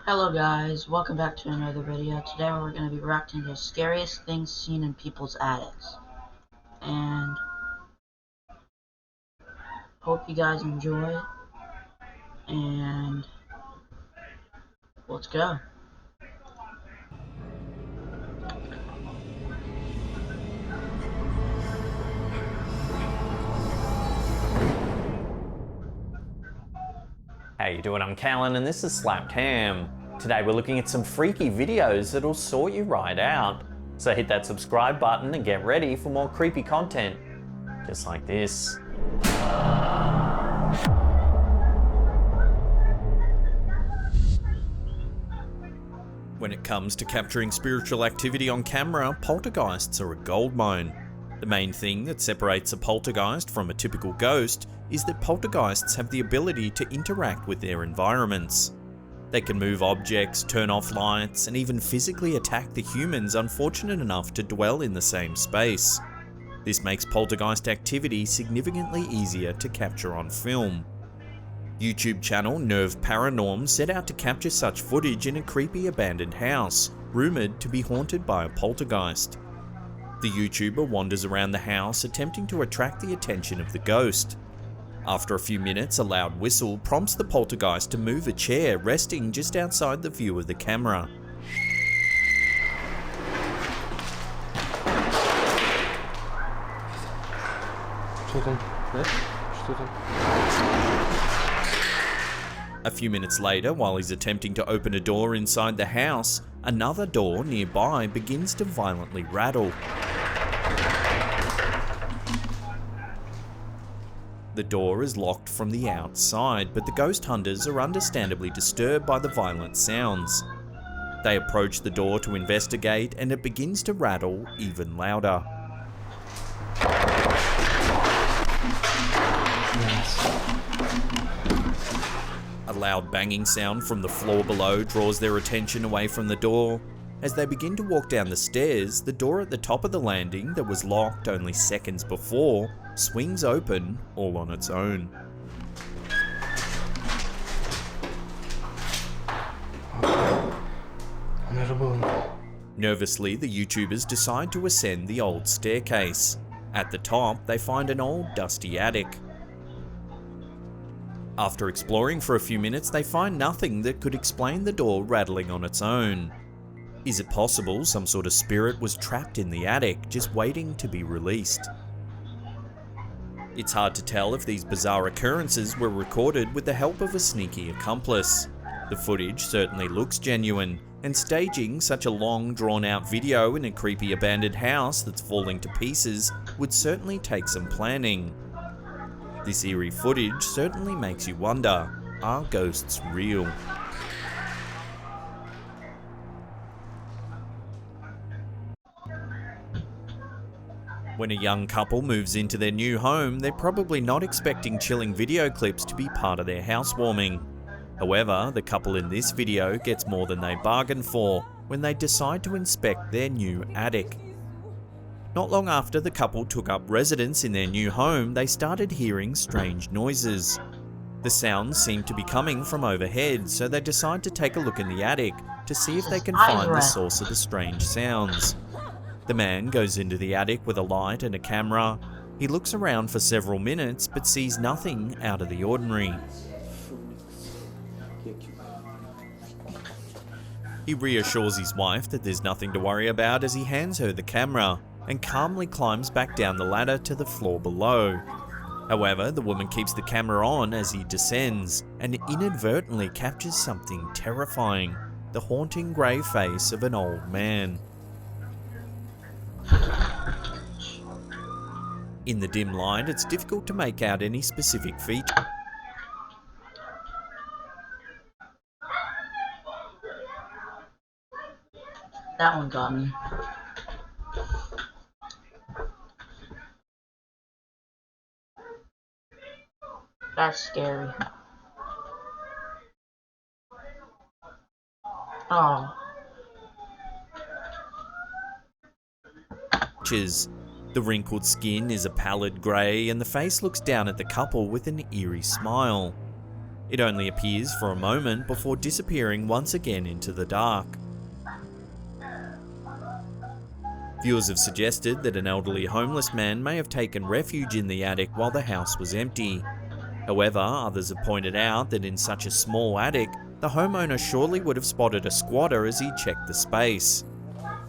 Hello guys, welcome back to another video. Today we're going to be reacting to scariest things seen in people's attics. And hope you guys enjoy. And let's go. How you doing? I'm Callan and this is Slapped Ham. Today we're looking at some freaky videos that'll sort you right out. So hit that subscribe button and get ready for more creepy content. Just like this. When it comes to capturing spiritual activity on camera, poltergeists are a goldmine. The main thing that separates a poltergeist from a typical ghost is that poltergeists have the ability to interact with their environments. They can move objects, turn off lights, and even physically attack the humans unfortunate enough to dwell in the same space. This makes poltergeist activity significantly easier to capture on film. YouTube channel Nerve Paranorm set out to capture such footage in a creepy abandoned house, rumoured to be haunted by a poltergeist. The YouTuber wanders around the house attempting to attract the attention of the ghost. After a few minutes, a loud whistle prompts the poltergeist to move a chair resting just outside the view of the camera. A few minutes later, while he's attempting to open a door inside the house, another door nearby begins to violently rattle. The door is locked from the outside, but the ghost hunters are understandably disturbed by the violent sounds. They approach the door to investigate, and it begins to rattle even louder. A loud banging sound from the floor below draws their attention away from the door. As they begin to walk down the stairs, the door at the top of the landing that was locked only seconds before swings open all on its own. Nervously, the YouTubers decide to ascend the old staircase. At the top, they find an old dusty attic. After exploring for a few minutes, they find nothing that could explain the door rattling on its own. Is it possible some sort of spirit was trapped in the attic, just waiting to be released? It's hard to tell if these bizarre occurrences were recorded with the help of a sneaky accomplice. The footage certainly looks genuine, and staging such a long, drawn-out video in a creepy abandoned house that's falling to pieces would certainly take some planning. This eerie footage certainly makes you wonder, are ghosts real? When a young couple moves into their new home, they're probably not expecting chilling video clips to be part of their housewarming. However, the couple in this video gets more than they bargained for when they decide to inspect their new attic. Not long after the couple took up residence in their new home, they started hearing strange noises. The sounds seemed to be coming from overhead, so they decide to take a look in the attic to see if they can find the source of the strange sounds. The man goes into the attic with a light and a camera. He looks around for several minutes but sees nothing out of the ordinary. He reassures his wife that there's nothing to worry about as he hands her the camera and calmly climbs back down the ladder to the floor below. However, the woman keeps the camera on as he descends and inadvertently captures something terrifying, the haunting grey face of an old man. In the dim light, it's difficult to make out any specific feature. That one got me. That's scary. Oh. The wrinkled skin is a pallid grey and the face looks down at the couple with an eerie smile. It only appears for a moment before disappearing once again into the dark. Viewers have suggested that an elderly homeless man may have taken refuge in the attic while the house was empty. However, others have pointed out that in such a small attic, the homeowner surely would have spotted a squatter as he checked the space.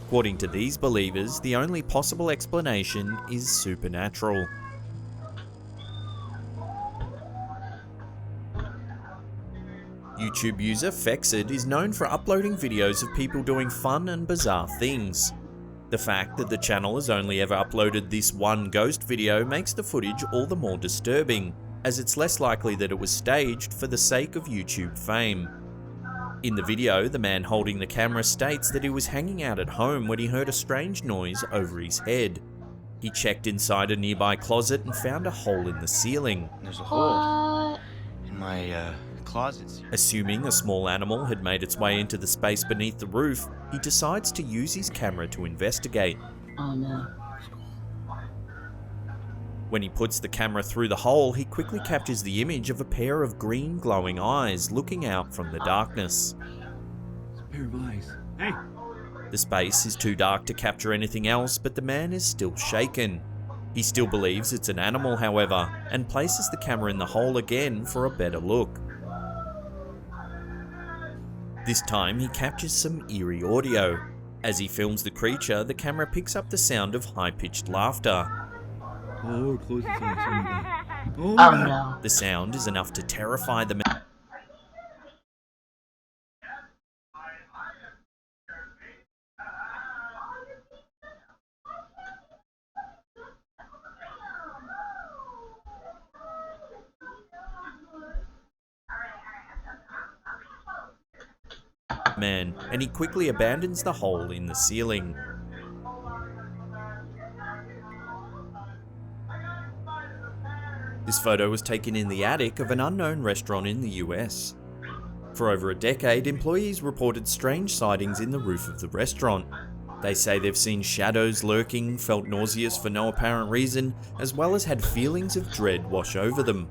According to these believers, the only possible explanation is supernatural. YouTube user Fexed is known for uploading videos of people doing fun and bizarre things. The fact that the channel has only ever uploaded this one ghost video makes the footage all the more disturbing, as it's less likely that it was staged for the sake of YouTube fame. In the video, the man holding the camera states that he was hanging out at home when he heard a strange noise over his head. He checked inside a nearby closet and found a hole in the ceiling. There's a hole in my closets. Assuming a small animal had made its way into the space beneath the roof, he decides to use his camera to investigate. Oh no. When he puts the camera through the hole, he quickly captures the image of a pair of green glowing eyes looking out from the darkness. It's a pair of eyes. Hey! The space is too dark to capture anything else, but the man is still shaken. He still believes it's an animal, however, and places the camera in the hole again for a better look. This time he captures some eerie audio. As he films the creature, the camera picks up the sound of high-pitched laughter. Oh, close his eyes. Oh no. The sound is enough to terrify the man, and he quickly abandons the hole in the ceiling. This photo was taken in the attic of an unknown restaurant in the US. For over a decade, employees reported strange sightings in the roof of the restaurant. They say they've seen shadows lurking, felt nauseous for no apparent reason, as well as had feelings of dread wash over them.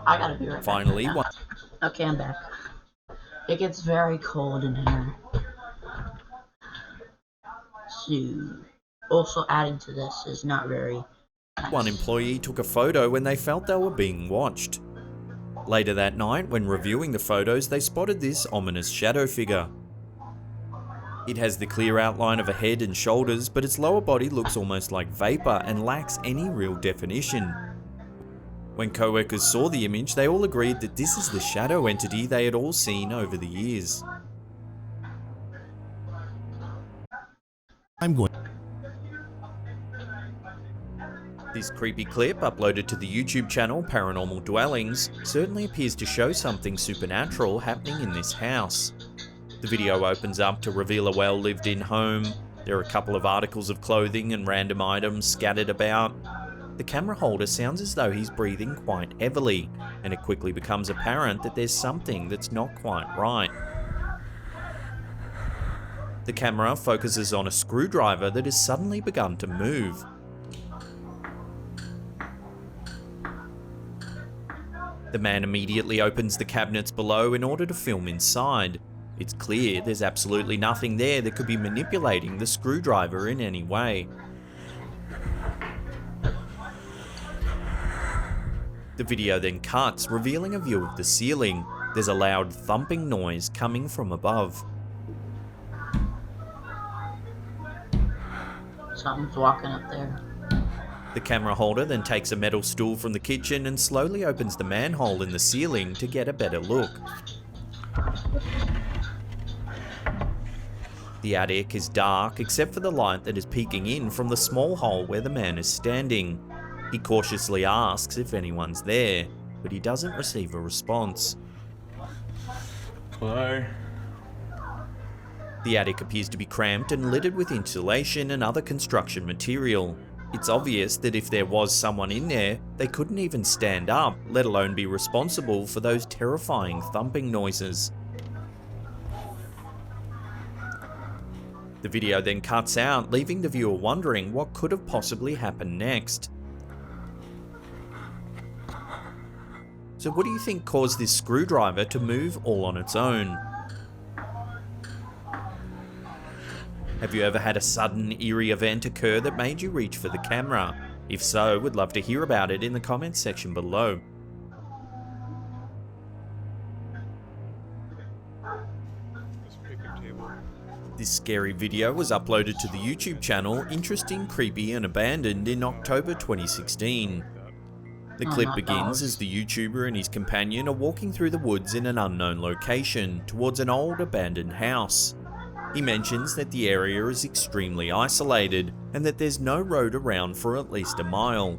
I gotta be right back. Finally, Right now. Okay, I'm back. It gets very cold in here. So, also adding to this is not very nice. One employee took a photo when they felt they were being watched. Later that night, when reviewing the photos, they spotted this ominous shadow figure. It has the clear outline of a head and shoulders, but its lower body looks almost like vapor and lacks any real definition. When co-workers saw the image, they all agreed that this is the shadow entity they had all seen over the years. This creepy clip, uploaded to the YouTube channel Paranormal Dwellings, certainly appears to show something supernatural happening in this house. The video opens up to reveal a well-lived-in home. There are a couple of articles of clothing and random items scattered about. The camera holder sounds as though he's breathing quite heavily, and it quickly becomes apparent that there's something that's not quite right. The camera focuses on a screwdriver that has suddenly begun to move. The man immediately opens the cabinets below in order to film inside. It's clear there's absolutely nothing there that could be manipulating the screwdriver in any way. The video then cuts, revealing a view of the ceiling. There's a loud thumping noise coming from above. Something's walking up there. The camera holder then takes a metal stool from the kitchen and slowly opens the manhole in the ceiling to get a better look. The attic is dark except for the light that is peeking in from the small hole where the man is standing. He cautiously asks if anyone's there, but he doesn't receive a response. Hello? The attic appears to be cramped and littered with insulation and other construction material. It's obvious that if there was someone in there, they couldn't even stand up, let alone be responsible for those terrifying thumping noises. The video then cuts out, leaving the viewer wondering what could have possibly happened next. So what do you think caused this screwdriver to move all on its own? Have you ever had a sudden, eerie event occur that made you reach for the camera? If so, we'd love to hear about it in the comments section below. This scary video was uploaded to the YouTube channel Interesting, Creepy and Abandoned in October 2016. The clip begins as the YouTuber and his companion are walking through the woods in an unknown location towards an old abandoned house. He mentions that the area is extremely isolated and that there's no road around for at least a mile.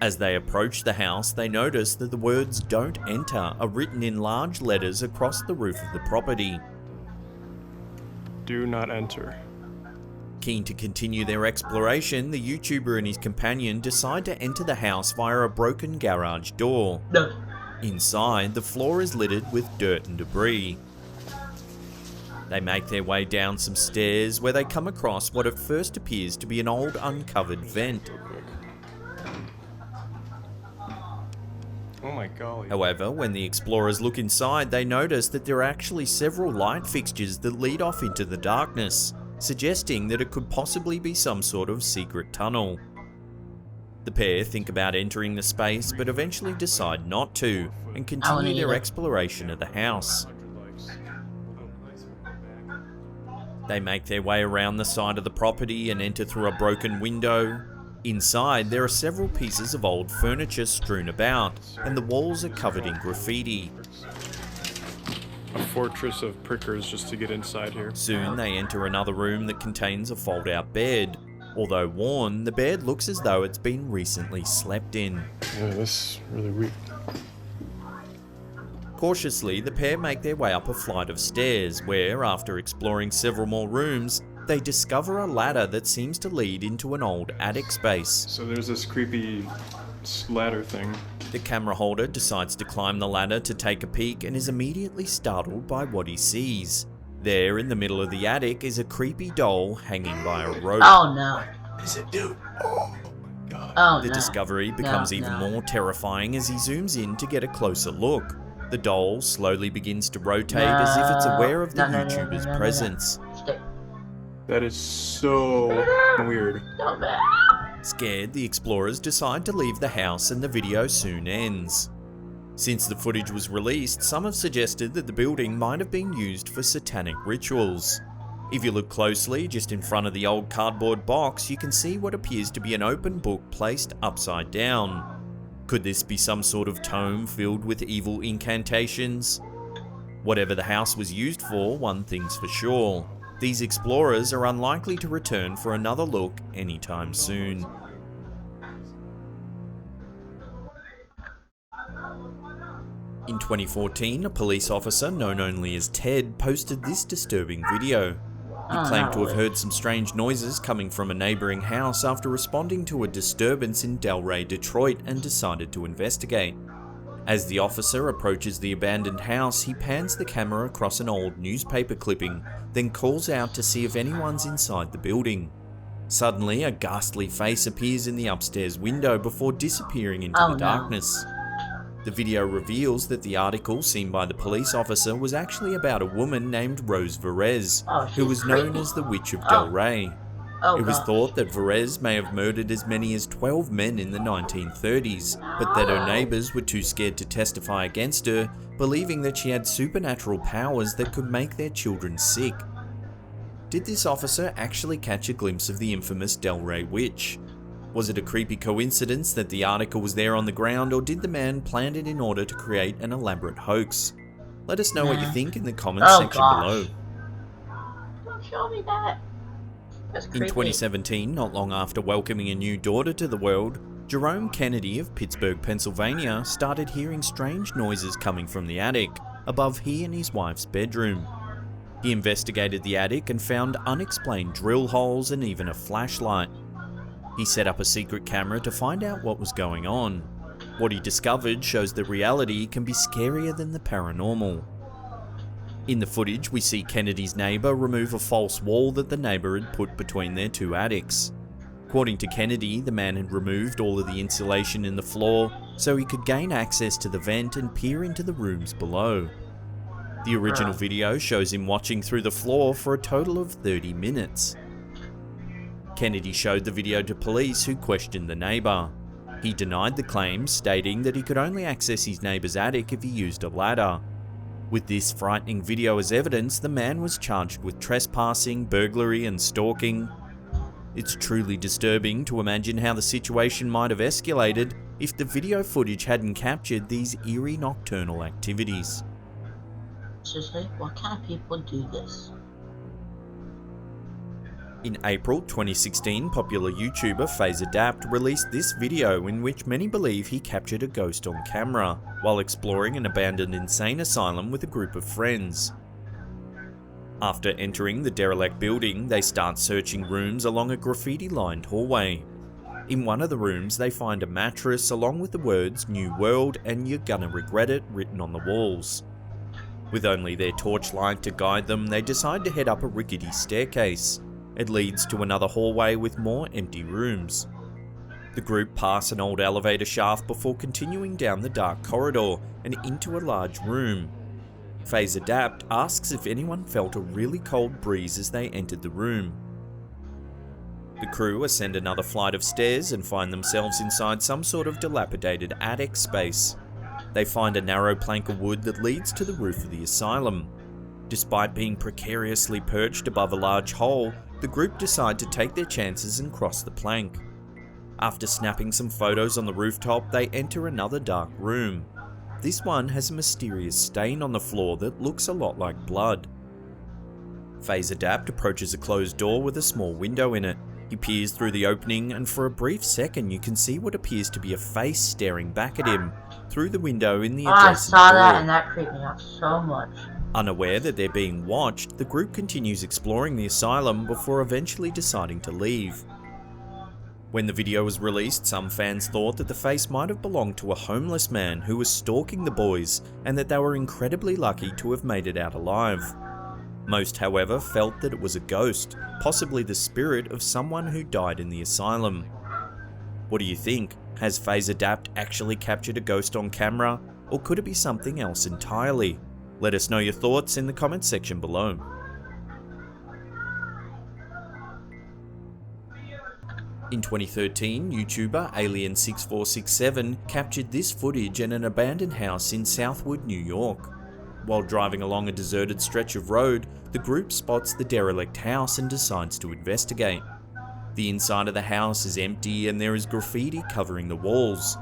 As they approach the house, they notice that the words "Don't enter" are written in large letters across the roof of the property. Do not enter. Keen to continue their exploration, the YouTuber and his companion decide to enter the house via a broken garage door. No. Inside, the floor is littered with dirt and debris. They make their way down some stairs where they come across what at first appears to be an old uncovered vent. Oh my golly. However, when the explorers look inside, they notice that there are actually several light fixtures that lead off into the darkness, suggesting that it could possibly be some sort of secret tunnel. The pair think about entering the space, but eventually decide not to, and continue their exploration of the house. They make their way around the side of the property and enter through a broken window. Inside, there are several pieces of old furniture strewn about, and the walls are covered in graffiti. A fortress of prickers just to get inside here. Soon they enter another room that contains a fold-out bed. Although worn, the bed looks as though it's been recently slept in. Yeah, this is really weak. Cautiously, the pair make their way up a flight of stairs where, after exploring several more rooms, they discover a ladder that seems to lead into an old attic space. So there's this creepy ladder thing. The camera holder decides to climb the ladder to take a peek and is immediately startled by what he sees. There, in the middle of the attic, is a creepy doll hanging by a rope. Oh no. Is it, dude? Oh god. Oh The no. discovery becomes even more terrifying as he zooms in to get a closer look. The doll slowly begins to rotate as if it's aware of the YouTuber's presence. Stay. That is so weird. So bad. Scared, the explorers decide to leave the house and the video soon ends. Since the footage was released, some have suggested that the building might have been used for satanic rituals. If you look closely, just in front of the old cardboard box, you can see what appears to be an open book placed upside down. Could this be some sort of tome filled with evil incantations? Whatever the house was used for, one thing's for sure. These explorers are unlikely to return for another look anytime soon. In 2014, a police officer known only as Ted posted this disturbing video. He claimed to have heard some strange noises coming from a neighbouring house after responding to a disturbance in Delray, Detroit, and decided to investigate. As the officer approaches the abandoned house, he pans the camera across an old newspaper clipping, then calls out to see if anyone's inside the building. Suddenly, a ghastly face appears in the upstairs window before disappearing into the darkness. The video reveals that the article seen by the police officer was actually about a woman named Rose Verez, who was known as the Witch of Delray. It was thought that Verez may have murdered as many as 12 men in the 1930s, but that her neighbours were too scared to testify against her, believing that she had supernatural powers that could make their children sick. Did this officer actually catch a glimpse of the infamous Delray witch? Was it a creepy coincidence that the article was there on the ground, or did the man plan it in order to create an elaborate hoax? Let us know what you think in the comments section below. Don't show me that. That's creepy. In 2017, not long after welcoming a new daughter to the world, Jerome Kennedy of Pittsburgh, Pennsylvania started hearing strange noises coming from the attic, above he and his wife's bedroom. He investigated the attic and found unexplained drill holes and even a flashlight. He set up a secret camera to find out what was going on. What he discovered shows that reality can be scarier than the paranormal. In the footage, we see Kennedy's neighbour remove a false wall that the neighbour had put between their two attics. According to Kennedy, the man had removed all of the insulation in the floor, so he could gain access to the vent and peer into the rooms below. The original video shows him watching through the floor for a total of 30 minutes. Kennedy showed the video to police, who questioned the neighbour. He denied the claims, stating that he could only access his neighbour's attic if he used a ladder. With this frightening video as evidence, the man was charged with trespassing, burglary and stalking. It's truly disturbing to imagine how the situation might have escalated if the video footage hadn't captured these eerie nocturnal activities. Seriously, what kind of people do this? In April 2016, popular YouTuber FazeAdapt released this video in which many believe he captured a ghost on camera while exploring an abandoned insane asylum with a group of friends. After entering the derelict building, they start searching rooms along a graffiti-lined hallway. In one of the rooms, they find a mattress along with the words "New World" and "You're gonna regret it" written on the walls. With only their torchlight to guide them, they decide to head up a rickety staircase. It leads to another hallway with more empty rooms. The group pass an old elevator shaft before continuing down the dark corridor and into a large room. FazeAdapt asks if anyone felt a really cold breeze as they entered the room. The crew ascend another flight of stairs and find themselves inside some sort of dilapidated attic space. They find a narrow plank of wood that leads to the roof of the asylum. Despite being precariously perched above a large hole, the group decide to take their chances and cross the plank. After snapping some photos on the rooftop, they enter another dark room. This one has a mysterious stain on the floor that looks a lot like blood. FazeAdapt approaches a closed door with a small window in it. He peers through the opening, and for a brief second you can see what appears to be a face staring back at him through the window in the adjacent I saw door. that and that creeped me out so much. Unaware that they're being watched, the group continues exploring the asylum before eventually deciding to leave. When the video was released, some fans thought that the face might have belonged to a homeless man who was stalking the boys, and that they were incredibly lucky to have made it out alive. Most, however, felt that it was a ghost, possibly the spirit of someone who died in the asylum. What do you think? Has FazeAdapt actually captured a ghost on camera, or could it be something else entirely? Let us know your thoughts in the comments section below. In 2013, YouTuber Alien6467 captured this footage in an abandoned house in Southwood, New York. While driving along a deserted stretch of road, the group spots the derelict house and decides to investigate. The inside of the house is empty and there is graffiti covering the walls.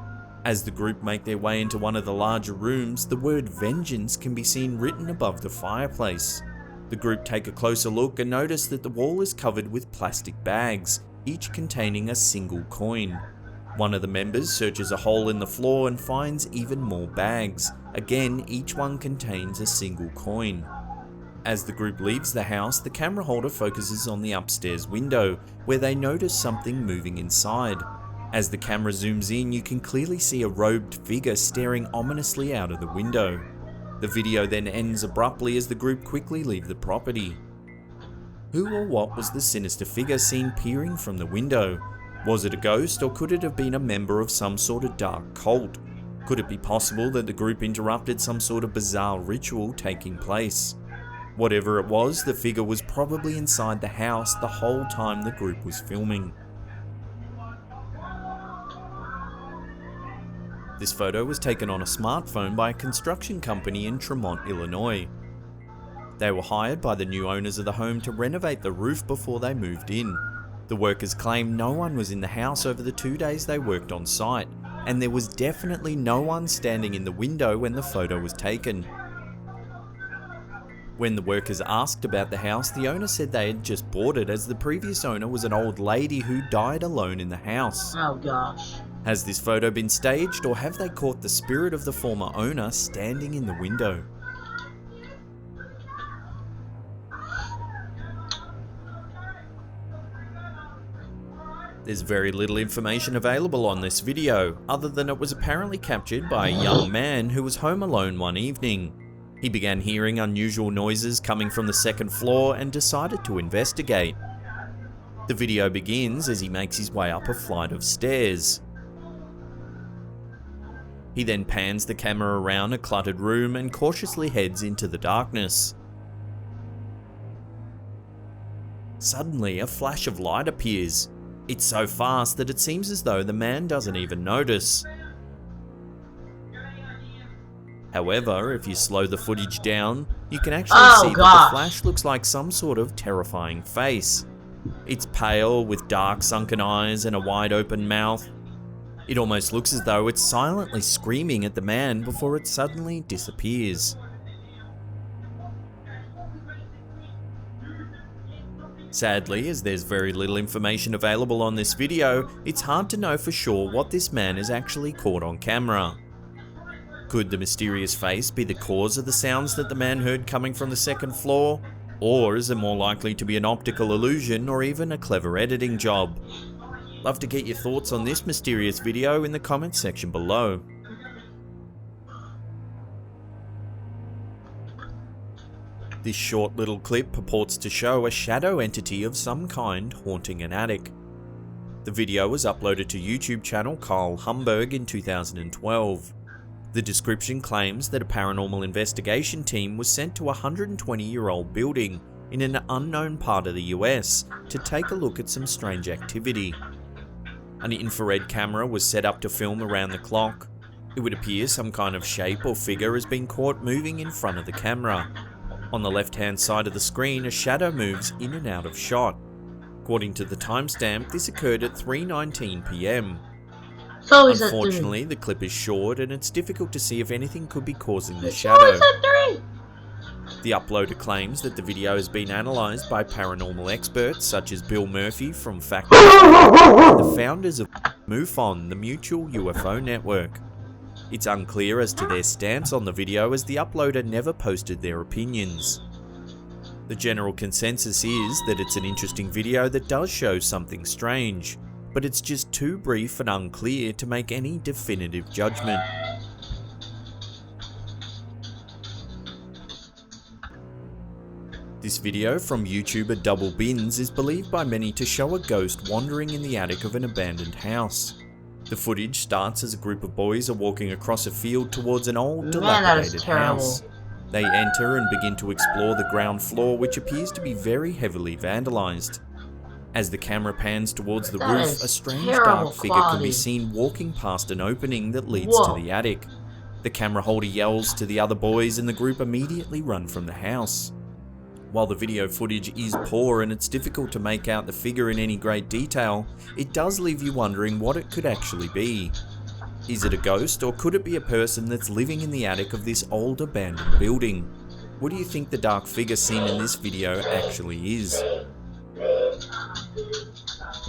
As the group make their way into one of the larger rooms, the word "vengeance" can be seen written above the fireplace. The group take a closer look and notice that the wall is covered with plastic bags, each containing a single coin. One of the members searches a hole in the floor and finds even more bags. Again, each one contains a single coin. As the group leaves the house, the camera holder focuses on the upstairs window, where they notice something moving inside. As the camera zooms in, you can clearly see a robed figure staring ominously out of the window. The video then ends abruptly as the group quickly leave the property. Who or what was the sinister figure seen peering from the window? Was it a ghost, or could it have been a member of some sort of dark cult? Could it be possible that the group interrupted some sort of bizarre ritual taking place? Whatever it was, the figure was probably inside the house the whole time the group was filming. This photo was taken on a smartphone by a construction company in Tremont, Illinois. They were hired by the new owners of the home to renovate the roof before they moved in. The workers claim no one was in the house over the 2 days they worked on site, and there was definitely no one standing in the window when the photo was taken. When the workers asked about the house, the owner said they had just bought it, as the previous owner was an old lady who died alone in the house. Oh gosh. Has this photo been staged, or have they caught the spirit of the former owner standing in the window? There's very little information available on this video, other than it was apparently captured by a young man who was home alone one evening. He began hearing unusual noises coming from the second floor and decided to investigate. The video begins as he makes his way up a flight of stairs. He then pans the camera around a cluttered room and cautiously heads into the darkness. Suddenly, a flash of light appears. It's so fast that it seems as though the man doesn't even notice. However, if you slow the footage down, you can actually see that the flash looks like some sort of terrifying face. It's pale, with dark sunken eyes and a wide open mouth. It almost looks as though it's silently screaming at the man before it suddenly disappears. Sadly, as there's very little information available on this video, it's hard to know for sure what this man has actually caught on camera. Could the mysterious face be the cause of the sounds that the man heard coming from the second floor? Or is it more likely to be an optical illusion or even a clever editing job? Love to get your thoughts on this mysterious video in the comments section below. This short little clip purports to show a shadow entity of some kind haunting an attic. The video was uploaded to YouTube channel Carl Humberg in 2012. The description claims that a paranormal investigation team was sent to a 120-year-old building in an unknown part of the US to take a look at some strange activity. An infrared camera was set up to film around the clock. It would appear some kind of shape or figure has been caught moving in front of the camera. On the left-hand side of the screen, a shadow moves in and out of shot. According to the timestamp, this occurred at 3:19 PM. Unfortunately, the clip is short and it's difficult to see if anything could be causing the shadow. The uploader claims that the video has been analysed by paranormal experts such as Bill Murphy from Fact and the founders of MUFON, the Mutual UFO Network. It's unclear as to their stance on the video as the uploader never posted their opinions. The general consensus is that it's an interesting video that does show something strange, but it's just too brief and unclear to make any definitive judgment. This video from YouTuber Double Bins is believed by many to show a ghost wandering in the attic of an abandoned house. The footage starts as a group of boys are walking across a field towards an old dilapidated house. They enter and begin to explore the ground floor, which appears to be very heavily vandalized. As the camera pans towards the roof, a strange dark figure can be seen walking past an opening that leads to the attic. The camera holder yells to the other boys and the group immediately run from the house. While the video footage is poor and it's difficult to make out the figure in any great detail, it does leave you wondering what it could actually be. Is it a ghost, or could it be a person that's living in the attic of this old abandoned building? What do you think the dark figure seen in this video actually is?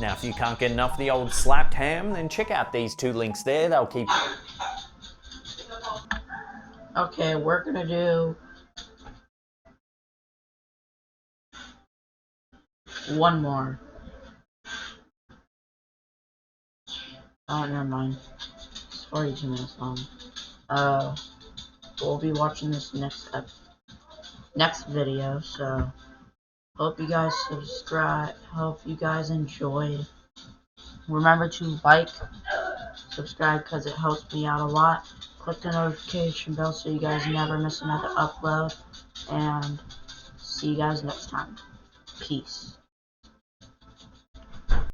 Now, if you can't get enough of the old slapped ham, then check out these two links there. They'll keep... Okay, we're gonna do one more. Oh, never mind. It's 42 minutes long. We'll be watching this next video, so hope you guys subscribe. Hope you guys enjoyed. Remember to like, subscribe, because it helps me out a lot. Click the notification bell so you guys never miss another upload. And see you guys next time. Peace.